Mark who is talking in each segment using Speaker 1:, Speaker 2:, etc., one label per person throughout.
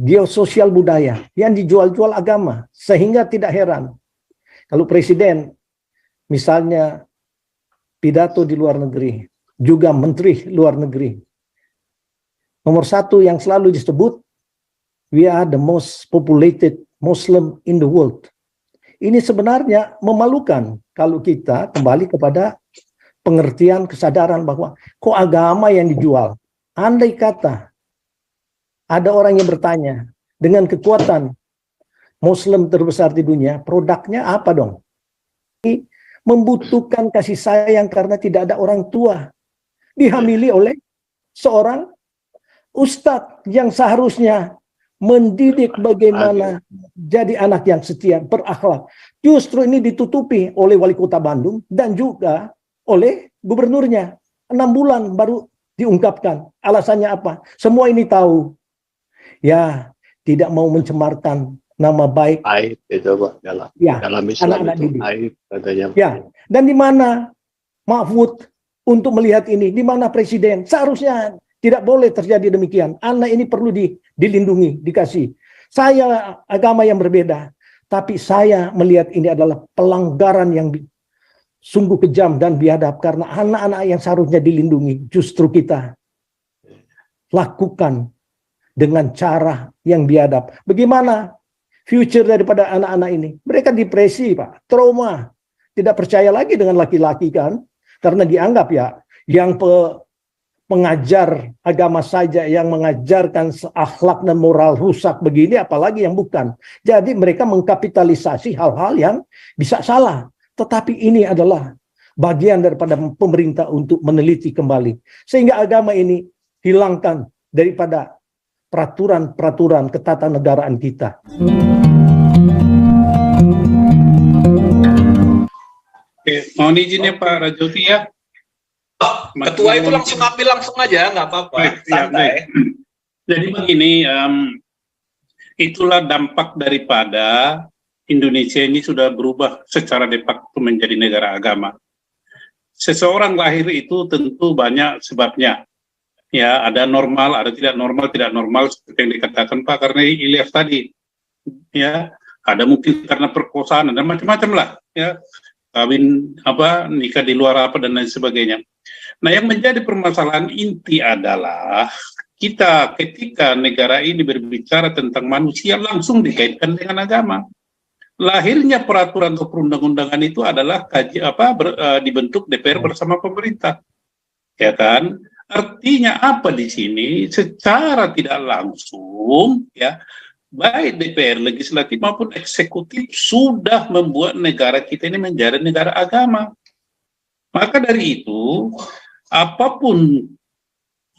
Speaker 1: geososial budaya yang dijual-jual agama, sehingga tidak heran kalau presiden misalnya pidato di luar negeri, juga menteri luar negeri, nomor satu yang selalu disebut, we are the most populated Muslim in the world. Ini sebenarnya memalukan kalau kita kembali kepada pengertian kesadaran bahwa kok agama yang dijual. Andai kata ada orang yang bertanya, dengan kekuatan Muslim terbesar di dunia, produknya apa dong? Ini membutuhkan kasih sayang karena tidak ada orang tua. Dihamili oleh seorang ustadz yang seharusnya mendidik bagaimana jadi anak yang setia, berakhlak. Justru ini ditutupi oleh wali kota Bandung dan juga oleh gubernurnya. 6 bulan baru diungkapkan. Alasannya apa? Semua ini tahu. Ya, tidak mau mencemarkan nama baik.
Speaker 2: Aib itu Pak, dalam Islam
Speaker 1: anak-anak
Speaker 2: itu aib katanya.
Speaker 1: Ya, dan di mana Mahfud untuk melihat ini? Di mana presiden? Seharusnya tidak boleh terjadi demikian. Anak ini perlu dilindungi, dikasih. Saya agama yang berbeda, tapi saya melihat ini adalah pelanggaran yang sungguh kejam dan biadab karena anak-anak yang seharusnya dilindungi justru kita lakukan dengan cara yang biadab. Bagaimana future daripada anak-anak ini? Mereka depresi, Pak, trauma, tidak percaya lagi dengan laki-laki kan, karena dianggap ya yang pengajar agama saja yang mengajarkan akhlak dan moral rusak begini, apalagi yang bukan. Jadi mereka mengkapitalisasi hal-hal yang bisa salah. Tetapi ini adalah bagian daripada pemerintah untuk meneliti kembali. Sehingga agama ini hilangkan daripada peraturan-peraturan ketatanegaraan kita.
Speaker 3: Oke, mohon izin ya Pak Rajoti ya.
Speaker 4: Ketua itu langsung ambil langsung aja, nggak apa-apa. Santai.
Speaker 3: Jadi begini, itulah dampak daripada Indonesia ini sudah berubah secara de facto menjadi negara agama. Seseorang lahir itu tentu banyak sebabnya. Ya, ada normal, ada tidak normal seperti yang dikatakan Pak karena Ilyas tadi. Ya, ada mungkin karena perkosaan dan macam-macam lah. Ya, kawin nikah di luar dan lain sebagainya. Nah, yang menjadi permasalahan inti adalah kita ketika negara ini berbicara tentang manusia langsung dikaitkan dengan agama. Lahirnya peraturan atau perundang-undangan itu adalah dibentuk DPR bersama pemerintah, ya kan? Artinya apa di sini? Secara tidak langsung, ya, baik DPR, legislatif maupun eksekutif sudah membuat negara kita ini menjadi negara agama. Maka dari itu, apapun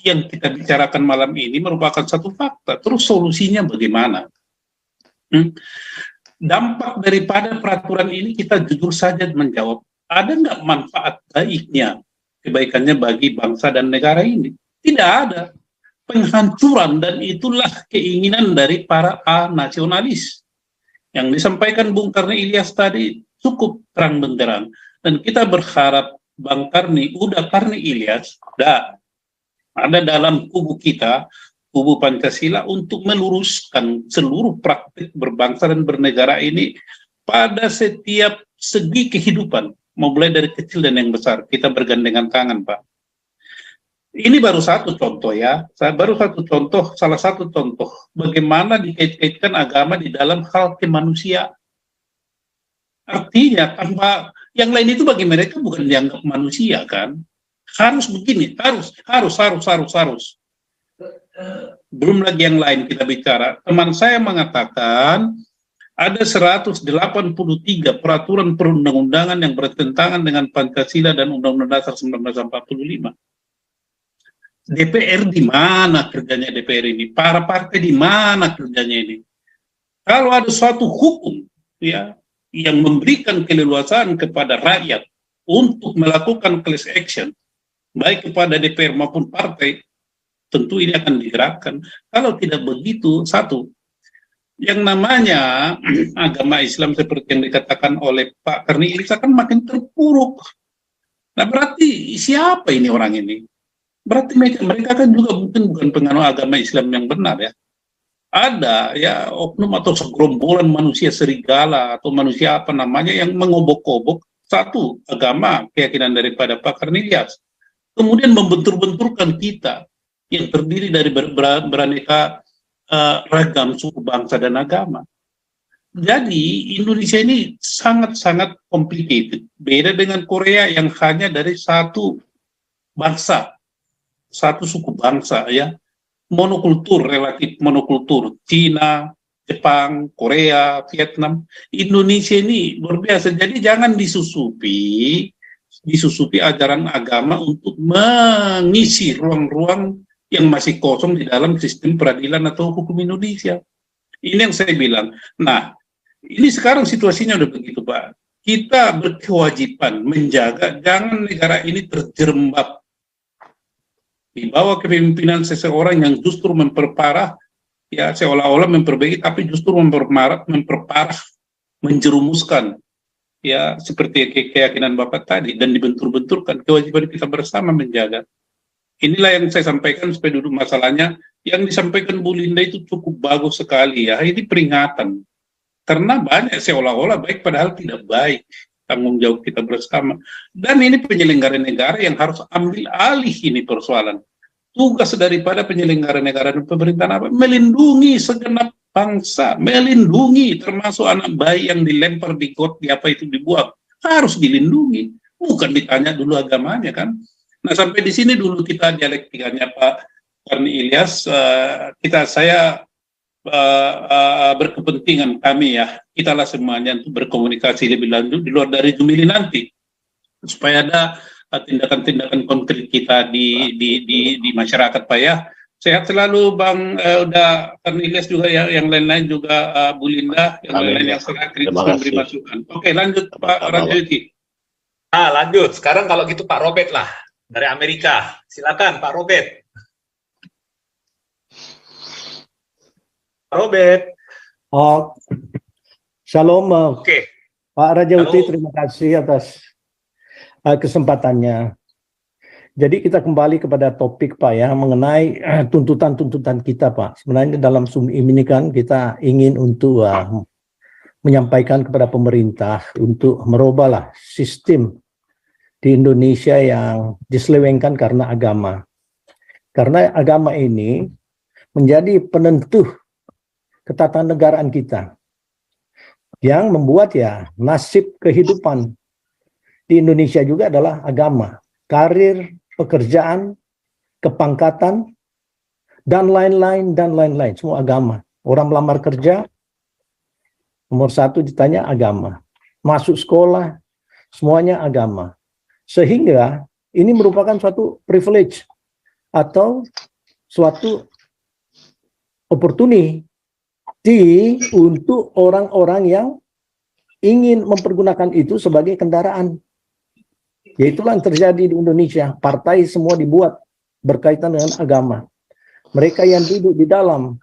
Speaker 3: yang kita bicarakan malam ini merupakan satu fakta. Terus solusinya bagaimana? Dampak daripada peraturan ini kita jujur saja menjawab, ada nggak manfaat baiknya, kebaikannya bagi bangsa dan negara ini? Tidak ada. Penghancuran, dan itulah keinginan dari para nasionalis. Yang disampaikan Bung Karni Ilyas tadi cukup terang benderang. Dan kita berharap Bang Karni, Karni Ilyas, ada dalam kubu kita, kubu Pancasila, untuk meluruskan seluruh praktik berbangsa dan bernegara ini pada setiap segi kehidupan, mulai dari kecil dan yang besar. Kita bergandengan tangan, Pak. Ini baru satu contoh ya, salah satu contoh bagaimana dikait-kaitkan agama di dalam hal kemanusiaan. Artinya tanpa yang lain itu bagi mereka bukan dianggap manusia kan? Harus begini, harus. Belum lagi yang lain kita bicara. Teman saya mengatakan ada 183 peraturan perundang-undangan yang bertentangan dengan Pancasila dan Undang-Undang Dasar 1945. DPR di mana kerjanya DPR ini? Para partai di mana kerjanya ini? Kalau ada suatu hukum ya yang memberikan keleluasaan kepada rakyat untuk melakukan class action baik kepada DPR maupun partai, tentu ini akan digerakkan. Kalau tidak begitu, satu, yang namanya agama Islam seperti yang dikatakan oleh Pak Karni Ilyas akan makin terpuruk. Nah, berarti siapa ini orang ini? Berarti mereka kan juga mungkin bukan penganut agama Islam yang benar ya. ada ya oknum atau segerombolan manusia serigala atau manusia apa namanya yang mengobok-obok satu agama keyakinan daripada Pak Karnilias, kemudian membentur-benturkan kita yang terdiri dari beraneka ragam suku bangsa dan agama. Jadi Indonesia ini sangat-sangat complicated, beda dengan Korea yang hanya dari satu bangsa, satu suku bangsa ya. Monokultur, relatif monokultur, Cina, Jepang, Korea, Vietnam. Indonesia ini luar biasa. Jadi jangan disusupi ajaran agama untuk mengisi ruang-ruang yang masih kosong di dalam sistem peradilan atau hukum Indonesia. Ini yang saya bilang. Nah, ini sekarang situasinya udah begitu, Pak. Kita berkewajiban menjaga jangan negara ini terjerembab di bawah kepemimpinan seseorang yang justru memperparah, ya seolah-olah memperbaiki, tapi justru memperparah, menjerumuskan, ya seperti keyakinan Bapak tadi, dan dibentur-benturkan. Kewajiban kita bersama menjaga. Inilah yang saya sampaikan supaya duduk masalahnya. Yang disampaikan Bu Linda itu cukup bagus sekali ya. Ini peringatan. Karena banyak seolah-olah baik padahal tidak baik. Tanggung jawab kita bersama. Dan ini penyelenggara negara yang harus ambil alih ini persoalan. Tugas daripada penyelenggara negara dan pemerintahan apa? Melindungi segenap bangsa, melindungi termasuk anak bayi yang dilempar di got, di apa itu dibuang. Harus dilindungi, bukan ditanya dulu agamanya kan. Nah sampai di sini dulu kita dialektikanya Pak Karni Ilyas, saya berkepentingan kami ya, kitalah semuanya untuk berkomunikasi lebih lanjut di luar dari Jumili nanti, supaya ada tindakan-tindakan konkret kita di masyarakat Pak ya. Sehat selalu Bang udah Karni Ilyas juga ya, yang lain-lain juga Bu Linda, yang lain-lain yang sangat kritis memberi masukan. Oke lanjut Pak Radyoki.
Speaker 4: Lanjut, sekarang kalau gitu Pak Robert lah, dari Amerika. Silakan Pak Robert. Robert.
Speaker 1: Oh, shalom.
Speaker 4: Oke.
Speaker 1: Pak Rajauti, terima kasih atas kesempatannya. Jadi kita kembali kepada topik Pak ya, mengenai tuntutan-tuntutan kita Pak. Sebenarnya dalam Zoom ini kan kita ingin untuk menyampaikan kepada pemerintah untuk merubahlah sistem di Indonesia yang diselewengkan karena agama. Karena agama ini menjadi penentu ketatanegaraan kita yang membuat ya nasib kehidupan di Indonesia juga adalah agama, karir, pekerjaan, kepangkatan, dan lain-lain, semua agama. Orang melamar kerja, nomor satu ditanya agama. Masuk sekolah, semuanya agama. Sehingga ini merupakan suatu privilege atau suatu opportunity untuk orang-orang yang ingin mempergunakan itu sebagai kendaraan. Yaitulah yang terjadi di Indonesia. Partai semua dibuat berkaitan dengan agama. Mereka yang duduk di dalam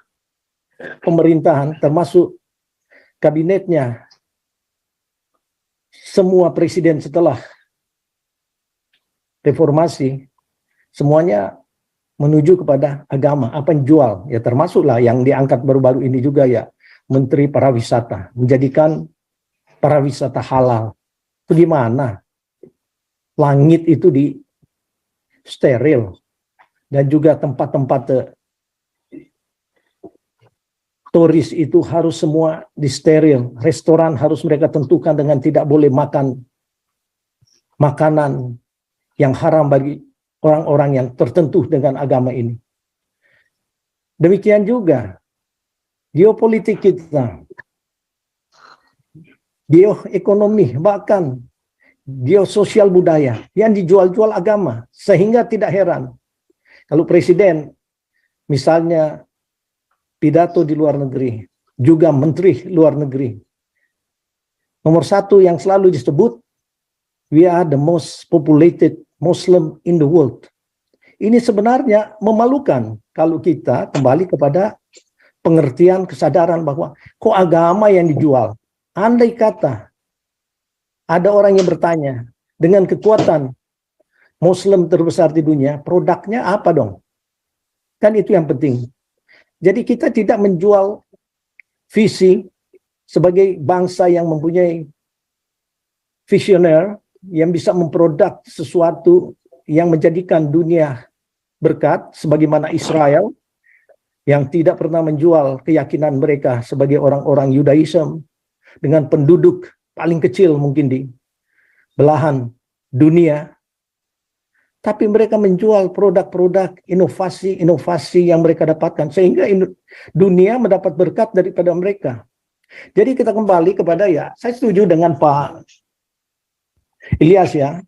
Speaker 1: pemerintahan, termasuk kabinetnya, semua presiden setelah reformasi, semuanya menuju kepada agama, apa yang jual, ya termasuklah yang diangkat baru-baru ini juga ya, Menteri Pariwisata, menjadikan pariwisata halal. Itu gimana? Langit itu di steril, dan juga tempat-tempat turis itu harus semua di steril. Restoran harus mereka tentukan dengan tidak boleh makan makanan yang haram bagi orang-orang yang tertentu dengan agama ini. Demikian juga geopolitik kita, geoekonomi, bahkan geososial budaya yang dijual-jual agama. Sehingga tidak heran kalau presiden misalnya pidato di luar negeri, juga menteri luar negeri, nomor satu yang selalu disebut, we are the most populated Muslim in the world. Ini sebenarnya memalukan kalau kita kembali kepada pengertian kesadaran bahwa kok agama yang dijual. Andai kata ada orang yang bertanya, dengan kekuatan Muslim terbesar di dunia, produknya apa dong? Kan itu yang penting. Jadi kita tidak menjual visi sebagai bangsa yang mempunyai visioner yang bisa memproduk sesuatu yang menjadikan dunia berkat, sebagaimana Israel yang tidak pernah menjual keyakinan mereka sebagai orang-orang Yudaism dengan penduduk paling kecil mungkin di belahan dunia. Tapi mereka menjual produk-produk inovasi-inovasi yang mereka dapatkan sehingga dunia mendapat berkat daripada mereka. Jadi kita kembali kepada, ya, saya setuju dengan Pak Ilyas, ya.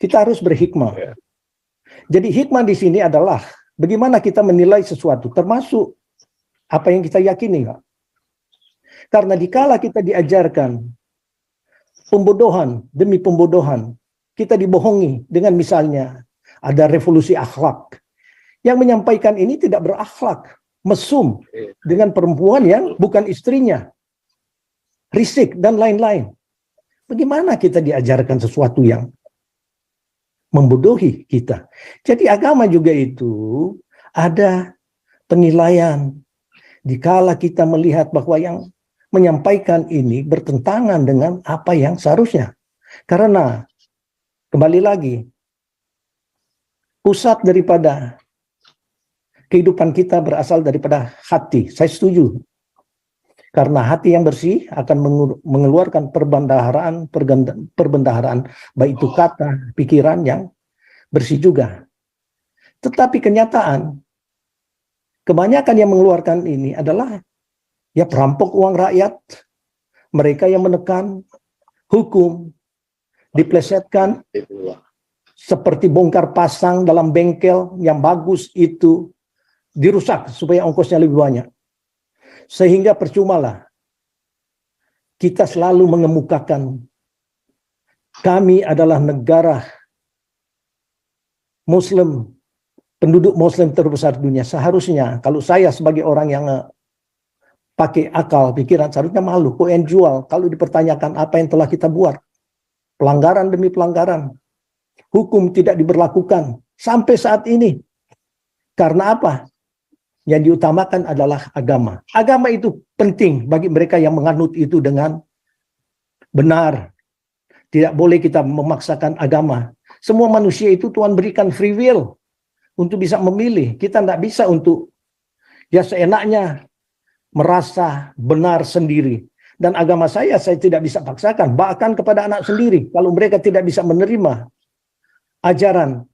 Speaker 1: Kita harus berhikmah. Jadi hikmah di sini adalah bagaimana kita menilai sesuatu, termasuk apa yang kita yakini, Pak. Karena dikala kita diajarkan pembodohan demi pembodohan, kita dibohongi dengan misalnya ada revolusi akhlak. Yang menyampaikan ini tidak berakhlak, mesum dengan perempuan yang bukan istrinya, risik dan lain-lain. Bagaimana kita diajarkan sesuatu yang membodohi kita? Jadi agama juga itu ada penilaian. Dikala kita melihat bahwa yang menyampaikan ini bertentangan dengan apa yang seharusnya. Karena kembali lagi, pusat daripada kehidupan kita berasal daripada hati. Saya setuju. Karena hati yang bersih akan mengeluarkan perbendaharaan, baik itu kata, pikiran yang bersih juga. Tetapi kenyataan, kebanyakan yang mengeluarkan ini adalah ya perampok uang rakyat, mereka yang menekan hukum, diplesetkan, seperti bongkar pasang dalam bengkel yang bagus itu dirusak supaya ongkosnya lebih banyak. Sehingga percumalah kita selalu mengemukakan kami adalah negara Muslim, penduduk Muslim terbesar dunia. Seharusnya kalau saya sebagai orang yang pakai akal pikiran, seharusnya malu. Kok yang jual kalau dipertanyakan apa yang telah kita buat? Pelanggaran demi pelanggaran. Hukum tidak diberlakukan sampai saat ini. Karena apa? Yang diutamakan adalah agama. Agama itu penting bagi mereka yang menganut itu dengan benar. Tidak boleh kita memaksakan agama. Semua manusia itu Tuhan berikan free will untuk bisa memilih. Kita tidak bisa untuk ya seenaknya merasa benar sendiri. Dan agama saya tidak bisa paksakan. Bahkan kepada anak sendiri. Kalau mereka tidak bisa menerima ajaran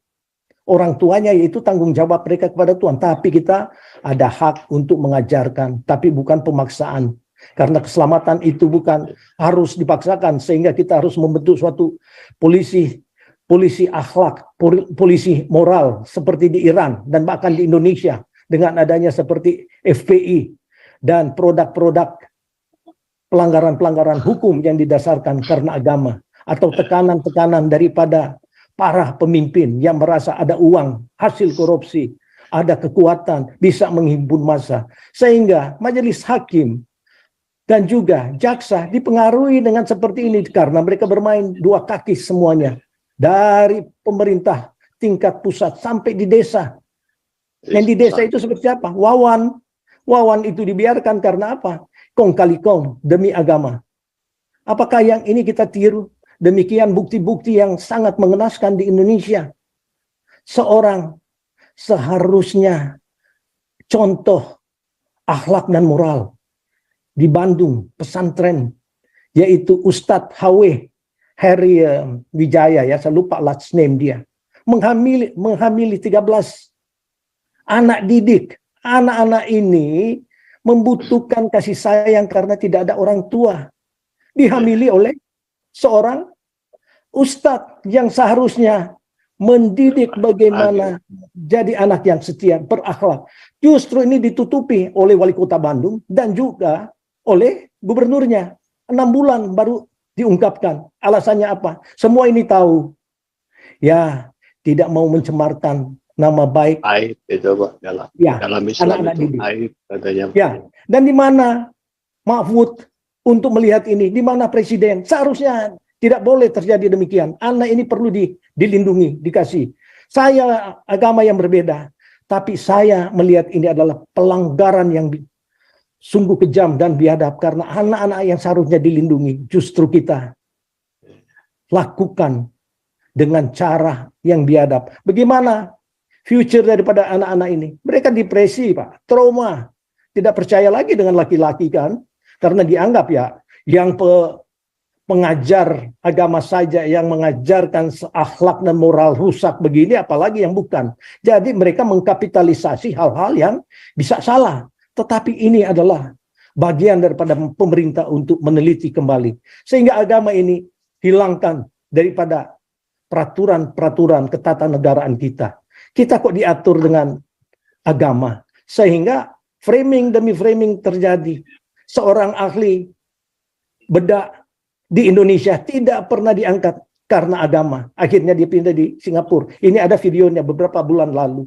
Speaker 1: orang tuanya, yaitu tanggung jawab mereka kepada Tuhan. Tapi kita ada hak untuk mengajarkan, tapi bukan pemaksaan. Karena keselamatan itu bukan harus dipaksakan, sehingga kita harus membentuk suatu polisi akhlak, polisi moral, seperti di Iran, dan bahkan di Indonesia, dengan adanya seperti FPI, dan produk-produk pelanggaran-pelanggaran hukum yang didasarkan karena agama, atau tekanan-tekanan daripada para pemimpin yang merasa ada uang, hasil korupsi, ada kekuatan, bisa menghimpun massa. Sehingga majelis hakim dan juga jaksa dipengaruhi dengan seperti ini. Karena mereka bermain dua kaki semuanya. Dari pemerintah tingkat pusat sampai di desa. Yang di desa itu seperti apa? Wawan. Wawan itu dibiarkan karena apa? Kong kali kong demi agama. Apakah yang ini kita tiru? Demikian bukti-bukti yang sangat mengenaskan di Indonesia. Seorang seharusnya contoh akhlak dan moral di Bandung, pesantren, yaitu Ustadz HW Heri Wijaya, ya saya lupa last name dia, menghamili 13 anak didik. Anak-anak ini membutuhkan kasih sayang karena tidak ada orang tua. Dihamili oleh seorang ustadz yang seharusnya mendidik bagaimana jadi anak yang setia, berakhlak. Justru ini ditutupi oleh wali kota Bandung dan juga oleh gubernurnya. 6 bulan baru diungkapkan. Alasannya apa? Semua ini tahu. Ya, tidak mau mencemarkan nama baik.
Speaker 2: Aib itu, Pak, dalam Islam
Speaker 1: anak-anak
Speaker 2: itu
Speaker 1: didik.
Speaker 2: aib katanya.
Speaker 1: Ya, dan di mana Mahfud untuk melihat ini, di mana presiden? Seharusnya tidak boleh terjadi demikian. Anak ini perlu dilindungi, dikasih. Saya agama yang berbeda, Tapi saya melihat ini adalah pelanggaran yang sungguh kejam dan biadab, karena anak-anak yang seharusnya dilindungi justru kita lakukan dengan cara yang biadab. Bagaimana future daripada anak-anak ini? Mereka depresi, Pak, trauma, tidak percaya lagi dengan laki-laki kan, karena dianggap ya yang pengajar agama saja yang mengajarkan akhlak dan moral rusak begini, apalagi yang bukan. Jadi mereka mengkapitalisasi hal-hal yang bisa salah. Tetapi ini adalah bagian daripada pemerintah untuk meneliti kembali. Sehingga agama ini hilangkan daripada peraturan-peraturan ketatanegaraan kita. Kita kok diatur dengan agama. Sehingga framing demi framing terjadi. Seorang ahli bedah di Indonesia tidak pernah diangkat karena agama. Akhirnya dia pindah di Singapura. Ini ada videonya beberapa bulan lalu.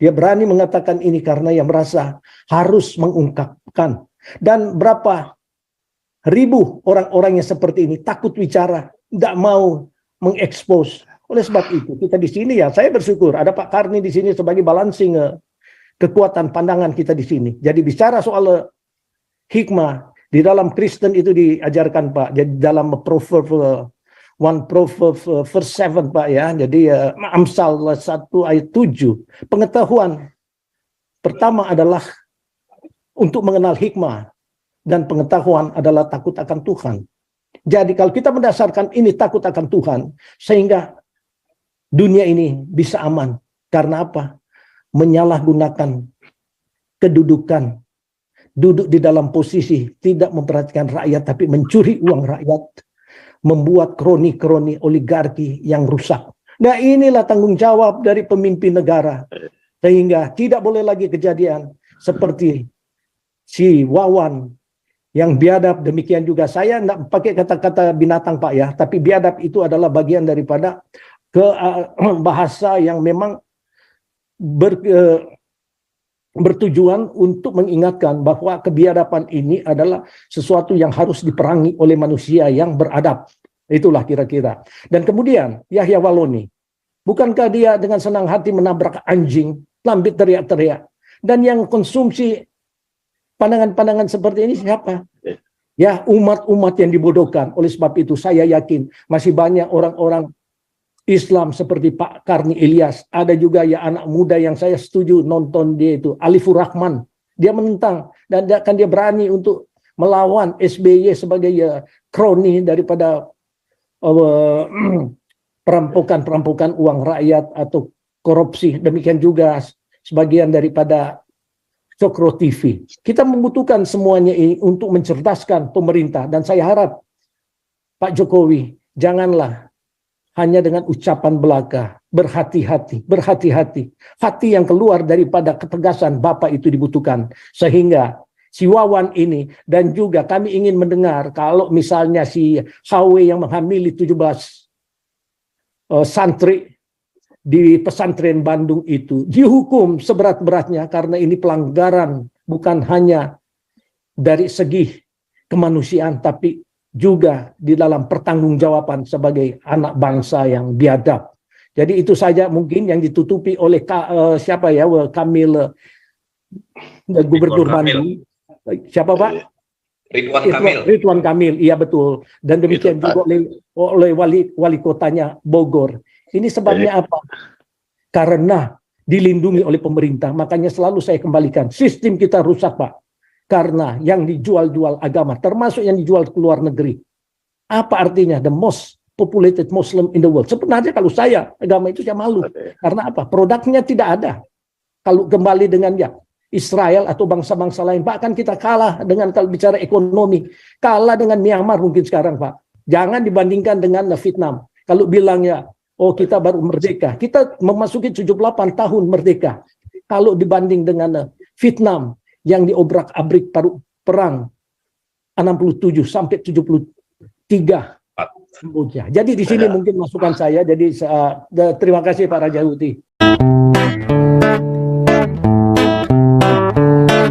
Speaker 1: Dia berani mengatakan ini karena yang merasa harus mengungkapkan. Dan berapa ribu orang-orang yang seperti ini takut bicara, tidak mau mengekspos. Oleh sebab itu, kita di sini ya, saya bersyukur ada Pak Karni di sini sebagai balancing kekuatan pandangan kita di sini. Jadi bicara soal hikmah, di dalam Kristen itu diajarkan, Pak. Jadi dalam Proverbs 1 Proverbs verse 7, Pak ya. Jadi Amsal 1 ayat 7. Pengetahuan pertama adalah untuk mengenal hikmah, dan pengetahuan adalah takut akan Tuhan. Jadi kalau kita mendasarkan ini takut akan Tuhan, sehingga dunia ini bisa aman. Karena apa? Menyalahgunakan kedudukan, duduk di dalam posisi tidak memperhatikan rakyat tapi mencuri uang rakyat, membuat kroni-kroni oligarki yang rusak. Nah, inilah tanggung jawab dari pemimpin negara, sehingga tidak boleh lagi kejadian seperti si Wawan yang biadab. Demikian juga saya tidak pakai kata-kata binatang, Pak ya, tapi biadab itu adalah bagian daripada bahasa yang memang bertujuan untuk mengingatkan bahwa kebiadaban ini adalah sesuatu yang harus diperangi oleh manusia yang beradab. Itulah kira-kira. Dan kemudian Yahya Waloni, bukankah dia dengan senang hati menabrak anjing, lambit teriak-teriak? Dan yang konsumsi pandangan-pandangan seperti ini siapa? Ya, umat-umat yang dibodohkan. Oleh sebab itu saya yakin masih banyak orang-orang Islam seperti Pak Karni Ilyas, ada juga ya anak muda yang saya setuju nonton dia itu, Alifur Rahman, dia menentang dan dia berani untuk melawan SBY sebagai ya kroni daripada perampokan uang rakyat atau korupsi. Demikian juga sebagian daripada Cokro TV. Kita membutuhkan semuanya ini untuk mencerdaskan pemerintah, dan saya harap Pak Jokowi janganlah hanya dengan ucapan belaka, berhati-hati, berhati-hati. Hati yang keluar daripada ketegasan Bapak itu dibutuhkan. Sehingga si Wawan ini, dan juga kami ingin mendengar kalau misalnya si HW yang menghamili 17 santri di pesantren Bandung itu dihukum seberat-beratnya, karena ini pelanggaran bukan hanya dari segi kemanusiaan, tapi juga di dalam pertanggungjawaban sebagai anak bangsa yang biadab. Jadi itu saja mungkin yang ditutupi oleh siapa ya, Kamil, Gubernur Bandung. Siapa Pak? Ridwan Kamil, iya betul. Dan demikian juga oleh wali kotanya Bogor. Ini sebabnya apa? Karena dilindungi oleh pemerintah. Makanya selalu saya kembalikan, sistem kita rusak, Pak. Karena yang dijual-jual agama, termasuk yang dijual ke luar negeri. Apa artinya? The most populated Muslim in the world. Sebenarnya kalau saya, agama itu saya malu. Karena apa? Produknya tidak ada. Kalau kembali dengan ya Israel atau bangsa-bangsa lain, bahkan kita kalah dengan kalau bicara ekonomi. Kalah dengan Myanmar mungkin sekarang, Pak. Jangan dibandingkan dengan Vietnam. Kalau bilang ya, oh kita baru merdeka. Kita memasuki 78 tahun merdeka. Kalau dibanding dengan Vietnam, yang diobrak-abrik perang 67 sampai 73. Jadi di sini mungkin masukan saya. Jadi terima kasih Pak Raja Huti.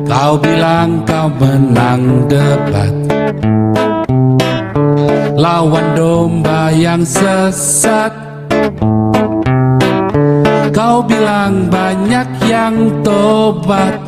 Speaker 5: Kau bilang kau menang debat, lawan domba yang sesat. Kau bilang banyak yang tobat.